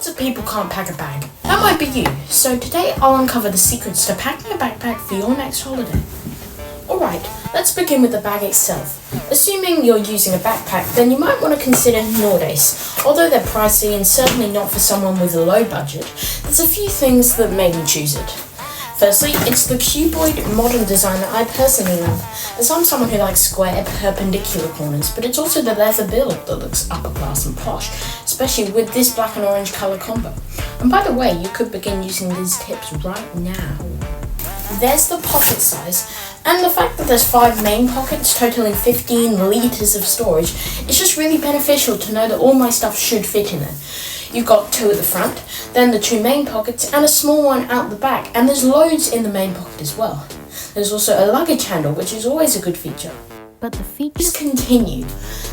Lots of people can't pack a bag. That might be you. So today I'll uncover the secrets to packing a backpack for your next holiday. Alright, let's begin with the bag itself. Assuming you're using a backpack, then you might want to consider Nordace. Although they're pricey and certainly not for someone with a low budget, there's a few things that made me choose it. Firstly, it's the cuboid modern design that I personally love, as I'm someone who likes square, perpendicular corners, but it's also the leather build that looks upper class and posh, especially with this black and orange colour combo. And by the way, you could begin using these tips right now. There's the pocket size, and the fact that there's 5 main pockets totaling 15 litres of storage, it's just really beneficial to know that all my stuff should fit in there. You've got 2 at the front, then the 2 main pockets, and a small one out the back, and there's loads in the main pocket as well. There's also a luggage handle, which is always a good feature. But the features continue.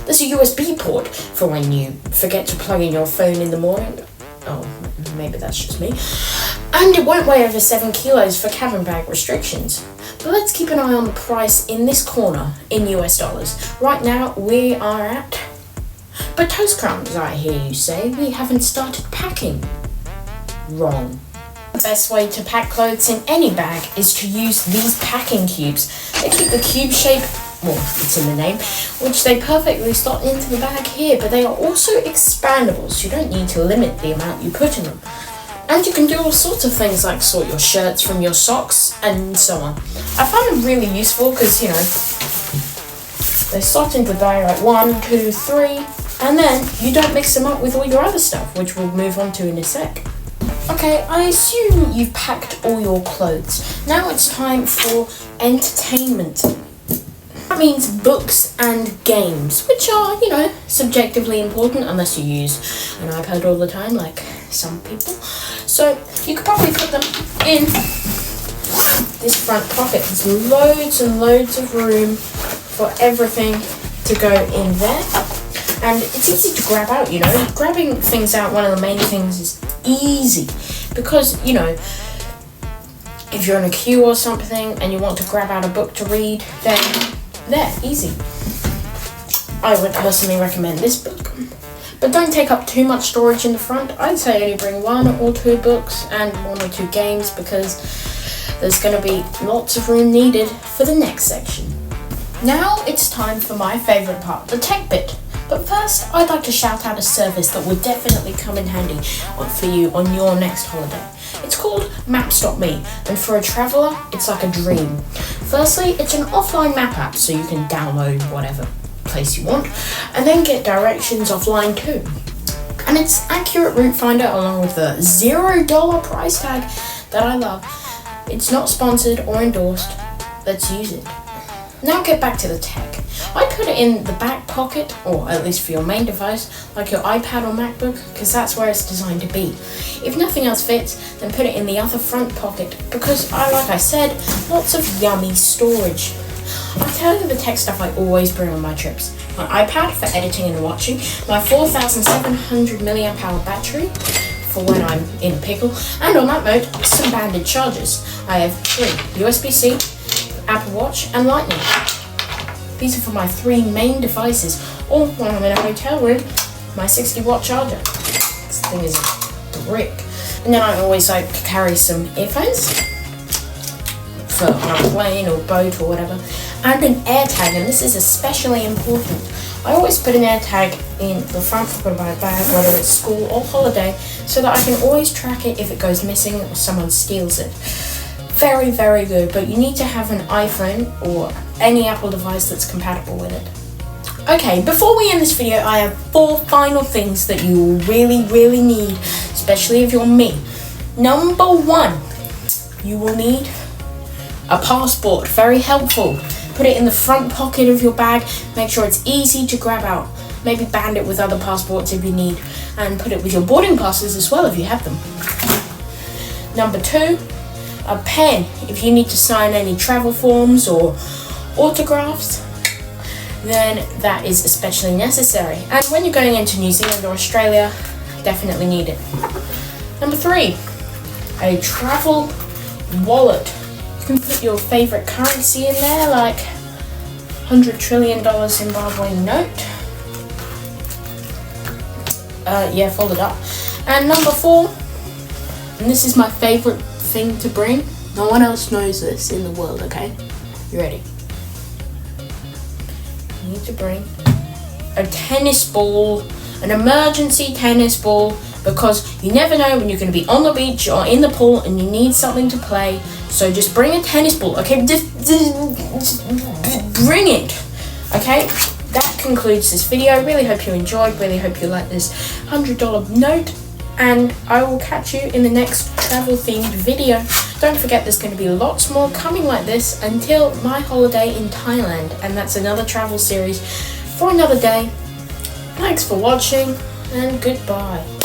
There's a USB port for when you forget to plug in your phone in the morning. Oh, maybe that's just me. And it won't weigh over 7 kilos for cabin bag restrictions. But let's keep an eye on the price in this corner in US dollars. Right now we are at... But toast crumbs, I hear you say, we haven't started packing. Wrong. The best way to pack clothes in any bag is to use these packing cubes. They keep the cube shape, well, it's in the name, which they perfectly slot into the bag here, but they are also expandable, so you don't need to limit the amount you put in them. And you can do all sorts of things like sort your shirts from your socks and so on. I find them really useful because, you know, they slot into the bag like 1, 2, 3, and then you don't mix them up with all your other stuff, which we'll move on to in a sec. Okay, I assume you've packed all your clothes. Now it's time for entertainment. That means books and games, which are, you know, subjectively important unless you use an iPad all the time, like some people. So you could probably put them in this front pocket. There's loads and loads of room for everything to go in there. And it's easy to grab out, you know. Grabbing things out, one of the main things, is easy. Because, you know, if you're in a queue or something and you want to grab out a book to read, then there, easy. I would personally recommend this book. But don't take up too much storage in the front. I'd say only bring 1 or 2 books and 1 or 2 games, because there's going to be lots of room needed for the next section. Now it's time for my favourite part, the tech bit. But first, I'd like to shout out a service that would definitely come in handy for you on your next holiday. It's called Maps.me, and for a traveller, it's like a dream. Firstly, it's an offline map app, so you can download whatever place you want, and then get directions offline too. And it's accurate route finder along with the $0 price tag that I love. It's not sponsored or endorsed. Let's use it. Now get back to the tech. I put it in the back pocket, or at least for your main device, like your iPad or MacBook, because that's where it's designed to be. If nothing else fits, then put it in the other front pocket, because like I said, lots of yummy storage. I'll tell you the tech stuff I always bring on my trips. My iPad for editing and watching, my 4700 mAh battery for when I'm in a pickle, and on that note, some banded chargers. I have 3, USB-C, Apple Watch, and Lightning. These are for my 3 main devices, or when I'm in a hotel room, my 60-watt charger. This thing is a brick. And then I always like to carry some earphones for on a plane or boat or whatever, and an AirTag, and this is especially important. I always put an AirTag in the front pocket of my bag, whether it's school or holiday, so that I can always track it if it goes missing or someone steals it. Very, very good, but you need to have an iPhone or any Apple device that's compatible with it. Okay, before we end this video, I have 4 final things that you will really, really need, especially if you're me. Number 1, you will need a passport. Very helpful. Put it in the front pocket of your bag. Make sure it's easy to grab out. Maybe band it with other passports if you need, and put it with your boarding passes as well if you have them. Number 2, a pen if you need to sign any travel forms or autographs, then that is especially necessary. And when you're going into New Zealand or Australia, definitely need it. Number 3, a travel wallet. You can put your favourite currency in there, like $100 trillion Zimbabwe note. Fold it up. And number 4, and this is my favorite thing to bring. No one else knows this in the world, okay? You ready? You need to bring a tennis ball, an emergency tennis ball, because you never know when you're going to be on the beach or in the pool and you need something to play. So just bring a tennis ball, okay? Just bring it, okay? That concludes this video. Really hope you enjoyed. Really hope you like this $100 note. And I will catch you in the next travel themed video. Don't forget there's going to be lots more coming like this until my holiday in Thailand. And that's another travel series for another day. Thanks for watching and goodbye.